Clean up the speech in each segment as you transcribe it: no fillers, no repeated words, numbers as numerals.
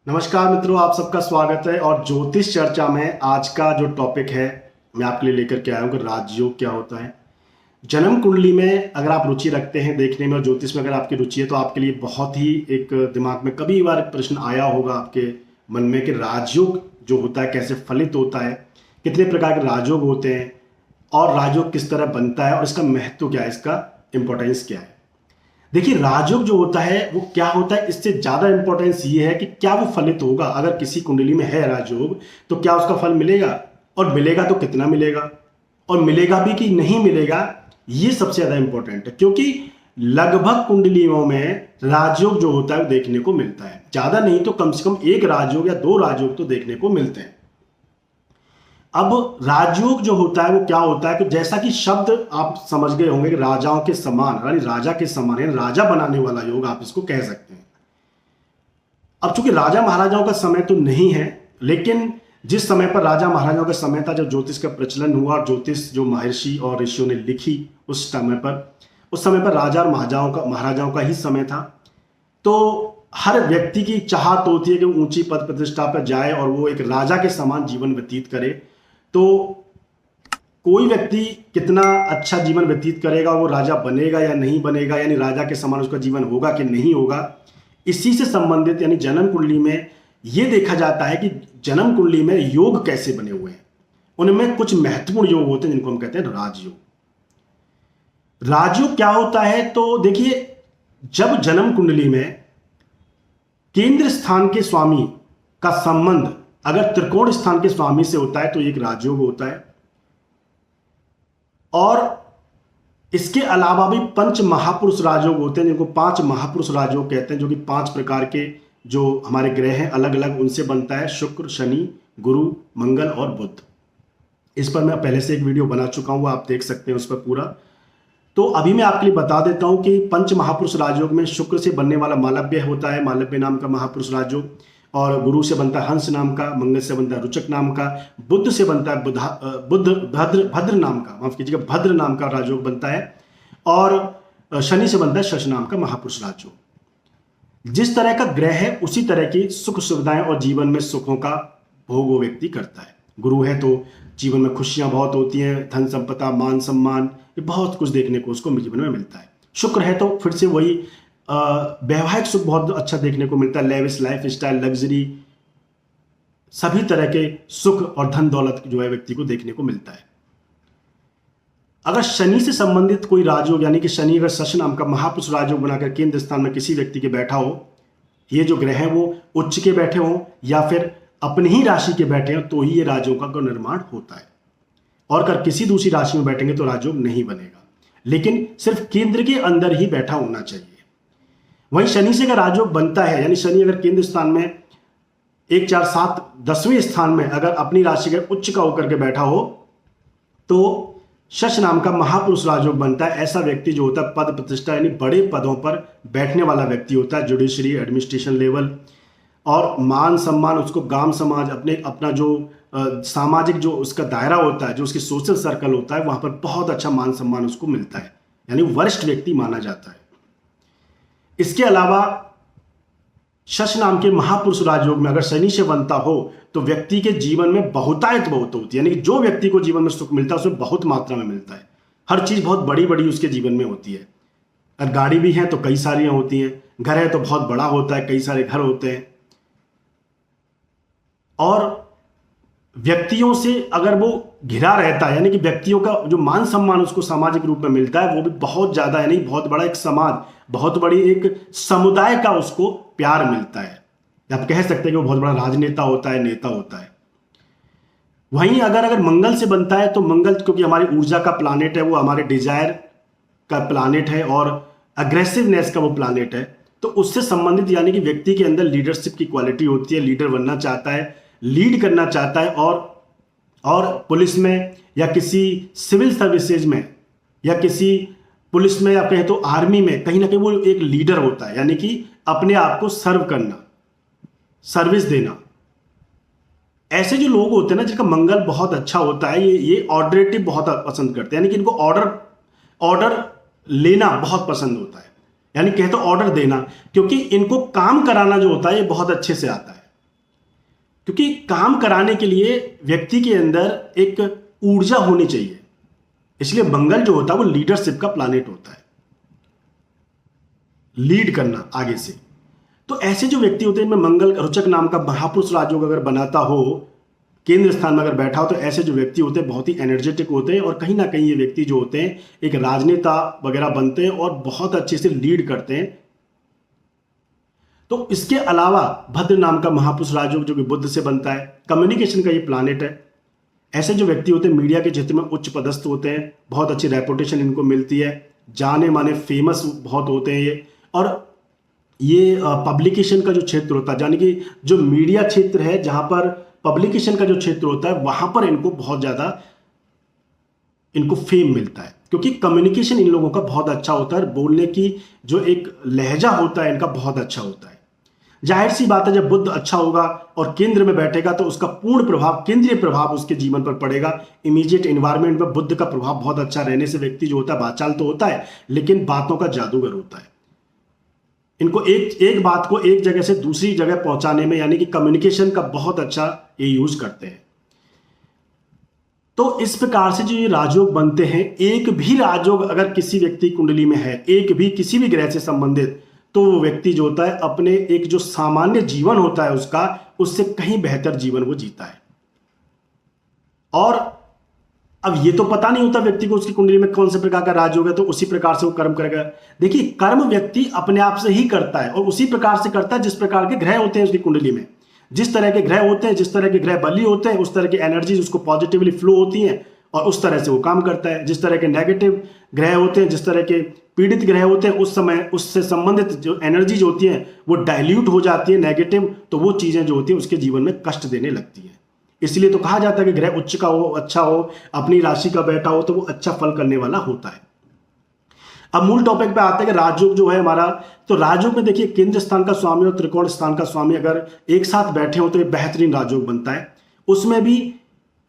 नमस्कार मित्रों, आप सबका स्वागत है। और ज्योतिष चर्चा में आज का जो टॉपिक है मैं आपके लिए लेकर के आया हूँ कि राजयोग क्या होता है। जन्म कुंडली में अगर आप रुचि रखते हैं देखने में और ज्योतिष में अगर आपकी रुचि है तो आपके लिए बहुत ही एक दिमाग में कभी बार प्रश्न आया होगा आपके मन में कि राजयोग जो होता है कैसे फलित होता है, कितने प्रकार के राजयोग होते हैं और राजयोग किस तरह बनता है और इसका महत्व क्या है, इसका इंपॉर्टेंस क्या है। देखिए, राजयोग जो होता है वो क्या होता है, इससे ज्यादा इंपॉर्टेंस ये है कि क्या वो फलित होगा। अगर किसी कुंडली में है राजयोग तो क्या उसका फल मिलेगा, और मिलेगा तो कितना मिलेगा, और मिलेगा भी कि नहीं मिलेगा, ये सबसे ज्यादा इंपॉर्टेंट है। क्योंकि लगभग कुंडलियों में राजयोग जो होता है वो देखने को मिलता है, ज्यादा नहीं तो कम से कम एक राजयोग या दो राजयोग तो देखने को मिलते हैं। अब राजयोग जो होता है वो क्या होता है कि जैसा कि शब्द आप समझ गए होंगे कि राजाओं के समान, यानी राजा के समान, यानी राजा बनाने वाला योग आप इसको कह सकते हैं। अब चूंकि राजा महाराजाओं का समय तो नहीं है, लेकिन जिस समय पर राजा महाराजाओं का समय था जब ज्योतिष का प्रचलन हुआ और ज्योतिष जो महर्षि और ऋषियों ने लिखी उस समय पर राजा और महाराजाओं का ही समय था। तो हर व्यक्ति की चाहत होती है कि वो ऊंची पद प्रतिष्ठा पर जाए और वो एक राजा के समान जीवन व्यतीत करे। तो कोई व्यक्ति कितना अच्छा जीवन व्यतीत करेगा, वो राजा बनेगा या नहीं बनेगा, यानी राजा के समान उसका जीवन होगा कि नहीं होगा, इसी से संबंधित यानी जन्म कुंडली में यह देखा जाता है कि जन्म कुंडली में योग कैसे बने हुए हैं। उनमें कुछ महत्वपूर्ण योग होते हैं जिनको हम कहते हैं राजयोग। राजयोग क्या होता है, तो देखिए, जब जन्म कुंडली में केंद्र स्थान के स्वामी का संबंध अगर त्रिकोण स्थान के स्वामी से होता है तो एक राजयोग होता है। और इसके अलावा भी पंच महापुरुष राजयोग होते हैं जिनको पांच महापुरुष राजयोग कहते हैं, जो कि पांच प्रकार के जो हमारे ग्रह हैं अलग अलग उनसे बनता है, शुक्र, शनि, गुरु, मंगल और बुध। इस पर मैं पहले से एक वीडियो बना चुका हूं, आप देख सकते हैं उस पर पूरा। तो अभी मैं आपके लिए बता देता हूं कि पंच महापुरुष राजयोग में शुक्र से बनने वाला मालव्य होता है, मालव्य नाम का महापुरुष राजयोग। और गुरु से बनता है हंस नाम का, मंगल से बनता है रुचक नाम का, बुध से बनता है भद्र नाम का, माफ कीजिएगा, भद्र नाम का राजयोग बनता है। और शनि से बनता है शश नाम का महापुरुष राजयोग। जिस तरह का ग्रह है उसी तरह की सुख सुविधाएं और जीवन में सुखों का भोग वो व्यक्ति करता है। गुरु है तो जीवन में खुशियां बहुत होती हैं, धन संपदा, मान सम्मान, ये बहुत कुछ देखने को उसको जीवन में मिलता है। शुक्र है तो फिर से वही वैवाहिक सुख बहुत अच्छा देखने को मिलता है, लेविश लाइफ स्टाइल, लग्जरी, सभी तरह के सुख और धन दौलत जो है व्यक्ति को देखने को मिलता है। अगर शनि से संबंधित कोई राजयोग, यानी कि शनि अगर शश नाम का महापुरुष राजयोग बनाकर केंद्र स्थान में किसी व्यक्ति के बैठा हो, ये जो ग्रह है वो उच्च के बैठे हो या फिर अपनी ही राशि के बैठे हो, तो ही ये राजयोग का निर्माण होता है। और अगर किसी दूसरी राशि में बैठेंगे तो राजयोग नहीं बनेगा, लेकिन सिर्फ केंद्र के अंदर ही बैठा होना चाहिए। वहीं शनि से अगर राजयोग बनता है, यानी शनि अगर केंद्र स्थान में 1, 4, 7, 10वें स्थान में अगर अपनी राशि के उच्च का होकर के बैठा हो तो शश नाम का महापुरुष राजयोग बनता है। ऐसा व्यक्ति जो होता है पद प्रतिष्ठा यानी बड़े पदों पर बैठने वाला व्यक्ति होता है, जुडिशरी, एडमिनिस्ट्रेशन लेवल, और मान सम्मान उसको गांव समाज अपना जो सामाजिक जो उसका दायरा होता है, जो उसकी सोशल सर्कल होता है, वहां पर बहुत अच्छा मान सम्मान उसको मिलता है, यानी वरिष्ठ व्यक्ति माना जाता है। इसके अलावा शश नाम के महापुरुष राजयोग में अगर शनि से बनता हो तो व्यक्ति के जीवन में बहुतायत बहुत होती है, यानी कि जो व्यक्ति को जीवन में सुख मिलता है उसमें बहुत मात्रा में मिलता है। हर चीज बहुत बड़ी बड़ी उसके जीवन में होती है। अगर गाड़ी भी है तो कई सारी होती हैं, घर है तो बहुत बड़ा होता है, कई सारे घर होते हैं। और व्यक्तियों से अगर वो घिरा रहता है, यानी कि व्यक्तियों का जो मान सम्मान उसको सामाजिक रूप में मिलता है वो भी बहुत ज्यादा, यानी बहुत बड़ा एक समाज, बहुत बड़ी एक समुदाय का उसको प्यार मिलता है। आप कह सकते हैं कि वो बहुत बड़ा राजनेता होता है, नेता होता है। वहीं अगर मंगल से बनता है तो मंगल, क्योंकि हमारी ऊर्जा का प्लानेट है, वो हमारे डिजायर का प्लानेट है और अग्रेसिवनेस का वो प्लानेट है, तो उससे संबंधित यानी कि व्यक्ति के अंदर लीडरशिप की क्वालिटी होती है, लीडर बनना चाहता है, लीड करना चाहता है। और पुलिस में या किसी सिविल सर्विसेज में या किसी पुलिस में या कहें तो आर्मी में कहीं ना कहीं वो एक लीडर होता है, यानी कि अपने आप को सर्व करना, सर्विस देना। ऐसे जो लोग होते हैं ना जिनका मंगल बहुत अच्छा होता है, ये ऑर्डरेटिव बहुत पसंद करते हैं, यानी कि इनको ऑर्डर लेना बहुत पसंद होता है, यानी कहे तो ऑर्डर देना, क्योंकि इनको काम कराना जो होता है ये बहुत अच्छे से आता है। क्योंकि काम कराने के लिए व्यक्ति के अंदर एक ऊर्जा होनी चाहिए। इसलिए मंगल जो होता है वो लीडरशिप का प्लैनेट होता है, लीड करना आगे से। तो ऐसे जो व्यक्ति होते हैं, इनमें मंगल रोचक नाम का महापुरुष राजयोग अगर बनाता हो, केंद्र स्थान में अगर बैठा हो, तो ऐसे जो व्यक्ति होते हैं बहुत ही एनर्जेटिक होते हैं, और कहीं ना कहीं ये व्यक्ति जो होते हैं एक राजनेता वगैरह बनते हैं और बहुत अच्छे से लीड करते हैं। तो इसके अलावा भद्र नाम का महापुरुष राजयोग जो कि बुध से बनता है, कम्युनिकेशन का ये प्लैनेट है। ऐसे जो व्यक्ति होते हैं मीडिया के क्षेत्र में उच्च पदस्थ होते हैं, बहुत अच्छी रेपुटेशन इनको मिलती है, जाने माने फेमस बहुत होते हैं ये। और ये पब्लिकेशन का जो क्षेत्र होता है, यानी कि जो मीडिया क्षेत्र है, जहां पर पब्लिकेशन का जो क्षेत्र होता है, वहां पर इनको बहुत ज्यादा इनको फेम मिलता है, क्योंकि कम्युनिकेशन इन लोगों का बहुत अच्छा होता है, बोलने की जो एक लहजा होता है इनका बहुत अच्छा होता है। जाहिर सी बात है, जब बुध अच्छा होगा और केंद्र में बैठेगा तो उसका पूर्ण प्रभाव, केंद्रीय प्रभाव उसके जीवन पर पड़ेगा। इमीडिएट एनवायरनमेंट में बुध का प्रभाव बहुत अच्छा रहने से व्यक्ति जो होता है बाचाल तो होता है, लेकिन बातों का जादूगर होता है। इनको एक बात को एक जगह से दूसरी जगह पहुंचाने में, यानी कि कम्युनिकेशन का बहुत अच्छा ये यूज करते हैं। तो इस प्रकार से जो ये राजयोग बनते हैं, एक भी राजयोग अगर किसी व्यक्ति कुंडली में है, एक भी किसी भी ग्रह से संबंधित, तो वो व्यक्ति जो होता है अपने एक जो सामान्य जीवन होता है उसका, उससे कहीं बेहतर जीवन वो जीता है। और अब ये तो पता नहीं होता व्यक्ति को उसकी कुंडली में कौन से प्रकार का राजयोग है, तो उसी प्रकार से वो कर्म करेगा। देखिए, कर्म व्यक्ति अपने आप से ही करता है, और उसी प्रकार से करता है जिस प्रकार के ग्रह होते हैं उसकी कुंडली में। जिस तरह के ग्रह होते हैं, जिस तरह के ग्रह बली होते हैं, उस तरह की एनर्जी उसको पॉजिटिवली फ्लो होती है और उस तरह से वो काम करता है। जिस तरह के नेगेटिव ग्रह होते हैं, जिस तरह के पीड़ित ग्रह होते हैं, उस समय उससे संबंधित जो एनर्जी जो होती है वो डाइल्यूट हो जाती है नेगेटिव, तो वो चीजें जो होती है उसके जीवन में कष्ट देने लगती है। इसलिए तो कहा जाता है कि ग्रह उच्च का हो, अच्छा हो, अपनी राशि का बैठा हो, तो वो अच्छा फल करने वाला होता है। अब मूल टॉपिक पे आते हैं कि राजयोग जो है हमारा, तो राजयोग में देखिए केंद्र स्थान का स्वामी और त्रिकोण स्थान का स्वामी अगर एक साथ बैठे हो तो ये बेहतरीन राजयोग बनता है। उसमें भी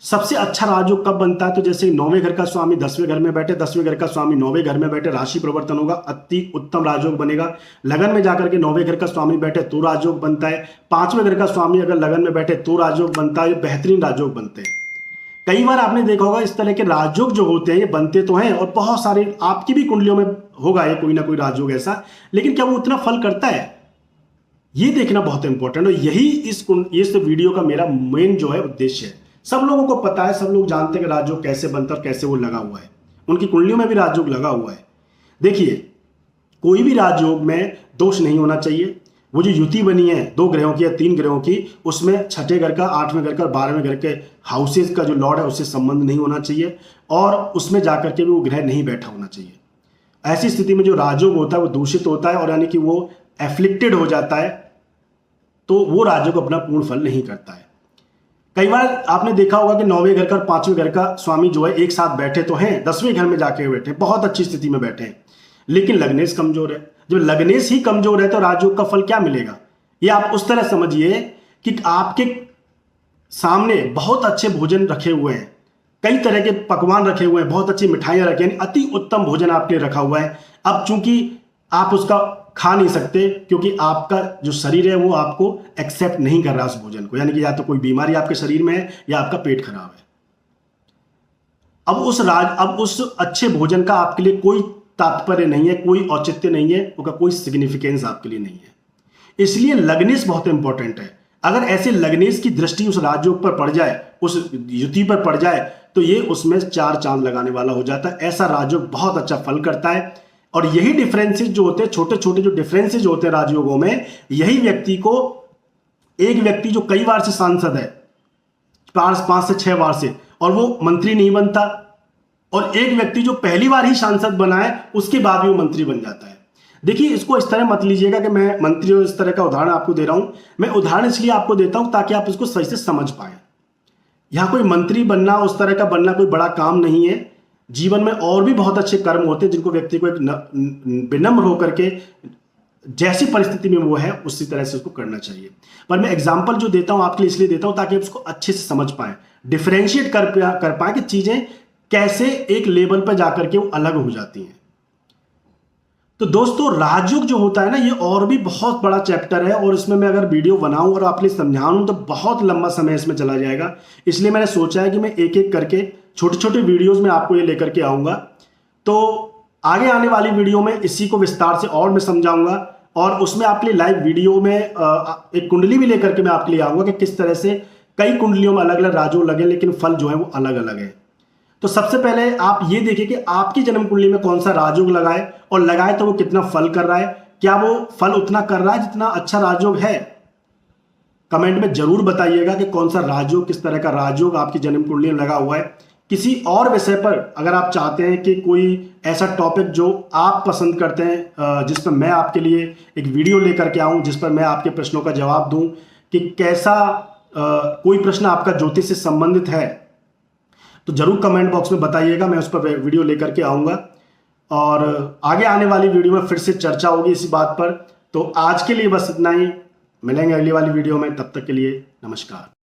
सबसे अच्छा राजयोग कब बनता है, तो जैसे 9वें घर का स्वामी 10वें घर में बैठे, 10वें घर का स्वामी 9वें घर में बैठे, राशि परिवर्तन होगा, अति उत्तम राजयोग बनेगा। लगन में जाकर के 9वें घर का स्वामी बैठे तो राजयोग बनता है। 5वें घर का स्वामी अगर लगन में बैठे तो राजयोग बनता है। बेहतरीन राजयोग बनते हैं। कई बार आपने देखा होगा इस तरह के राजयोग जो होते हैं ये बनते तो हैं, और बहुत सारे आपकी भी कुंडलियों में होगा ये कोई ना कोई राजयोग ऐसा, लेकिन क्या वो उतना फल करता है, ये देखना बहुत इंपॉर्टेंट है। यही इस वीडियो का मेरा मेन जो है उद्देश्य है। सब लोगों को पता है, सब लोग जानते हैं कि राजयोग कैसे बनता है और कैसे वो लगा हुआ है, उनकी कुंडलियों में भी राजयोग लगा हुआ है। देखिए, कोई भी राजयोग में दोष नहीं होना चाहिए। वो जो युति बनी है 2 ग्रहों की या 3 ग्रहों की, उसमें 6ठे घर का, 8वें घर का और 12वें घर के हाउसेज का जो लॉर्ड है उससे संबंध नहीं होना चाहिए, और उसमें जाकर के भी वो ग्रह नहीं बैठा होना चाहिए। ऐसी स्थिति में जो राजयोग होता है वो दूषित होता है, और यानी कि वो एफ्लिक्टेड हो जाता है, तो वो राजयोग अपना पूर्ण फल नहीं करता है। कई बार आपने देखा होगा कि 9वें घर का और 5वें घर का स्वामी जो है एक साथ बैठे तो हैं, 10वें घर में जाके बैठे, बहुत अच्छी स्थिति में बैठे हैं, लेकिन लग्नेश कमजोर है। जब लग्नेश ही कमजोर है तो राजयोग का फल क्या मिलेगा? ये आप उस तरह समझिए कि आपके सामने बहुत अच्छे भोजन रखे हुए हैं, कई तरह के पकवान रखे हुए हैं, बहुत अच्छी मिठाइयां रखी हैं, अति उत्तम भोजन आपके लिए रखा हुआ है। अब चूंकि आप उसका खा नहीं सकते क्योंकि आपका जो शरीर है वो आपको एक्सेप्ट नहीं कर रहा उस भोजन को, यानी कि या तो कोई बीमारी आपके शरीर में है या आपका पेट खराब है। अब उस अच्छे भोजन का आपके लिए कोई तात्पर्य नहीं है, कोई औचित्य नहीं है, उसका कोई सिग्निफिकेंस आपके लिए नहीं है। इसलिए लग्नेश बहुत इंपॉर्टेंट है। अगर ऐसे लग्नेश की दृष्टि उस राजयोग पर पड़ जाए, उस युति पर पड़ जाए, तो ये उसमें 4 चांद लगाने वाला हो जाता है। ऐसा राजयोग बहुत अच्छा फल करता है। और यही डिफरेंसेस जो होते हैं, छोटे छोटे जो डिफरेंसेस होते हैं राजयोगों में, यही व्यक्ति को, एक व्यक्ति जो कई बार से सांसद है, 5 से 6 बार से, और वो मंत्री नहीं बनता, और एक व्यक्ति जो पहली बार ही सांसद बना है उसके बाद भी वो मंत्री बन जाता है। देखिए, इसको इस तरह मत लीजिएगा कि मैं मंत्री और इस तरह का उदाहरण आपको दे रहा हूं। मैं उदाहरण इसलिए आपको देता हूं ताकि आप इसको सही से समझ पाए। यहां कोई मंत्री बनना, उस तरह का बनना कोई बड़ा काम नहीं है। जीवन में और भी बहुत अच्छे कर्म होते हैं जिनको व्यक्ति को एक विनम्र होकर के जैसी परिस्थिति में वो है उसी तरह से उसको करना चाहिए। पर मैं एग्जांपल जो देता हूं आपके लिए इसलिए देता हूं ताकि आप उसको अच्छे से समझ पाए, डिफरेंशिएट कर पाए कि चीजें कैसे एक लेवल पर जाकर के वो अलग हो जाती हैं। तो दोस्तों राजयोग जो होता है ना, ये और भी बहुत बड़ा चैप्टर है और इसमें मैं अगर वीडियो बनाऊं और आपके लिए समझाऊं तो बहुत लंबा समय इसमें चला जाएगा। इसलिए मैंने सोचा है कि मैं एक एक करके छोटे छोटे वीडियोस में आपको ये लेकर के आऊंगा। तो आगे आने वाली वीडियो में इसी को विस्तार से और मैं समझाऊंगा और उसमें आपके लिए लाइव वीडियो में एक कुंडली भी लेकर के मैं आपके लिए आऊंगा कि किस तरह से कई कुंडलियों में अलग अलग राजयोग लगे लेकिन फल जो है वो अलग अलग है। तो सबसे पहले आप ये देखिए कि आपकी जन्म कुंडली में कौन सा राजयोग लगाए और लगाए तो वो कितना फल कर रहा है, क्या वो फल उतना कर रहा है जितना अच्छा राजयोग है। कमेंट में जरूर बताइएगा कि कौन सा राजयोग, किस तरह का राजयोग आपकी जन्म कुंडली में लगा हुआ है। किसी और विषय पर अगर आप चाहते हैं कि कोई ऐसा टॉपिक जो आप पसंद करते हैं जिस पर मैं आपके लिए एक वीडियो लेकर के आऊं, जिस पर मैं आपके प्रश्नों का जवाब दूं कि कैसा कोई प्रश्न आपका ज्योतिष से संबंधित है, तो जरूर कमेंट बॉक्स में बताइएगा, मैं उस पर वीडियो लेकर के आऊंगा। और आगे आने वाली वीडियो में फिर से चर्चा होगी इसी बात पर। तो आज के लिए बस इतना ही, मिलेंगे अगली वाली वीडियो में, तब तक के लिए नमस्कार।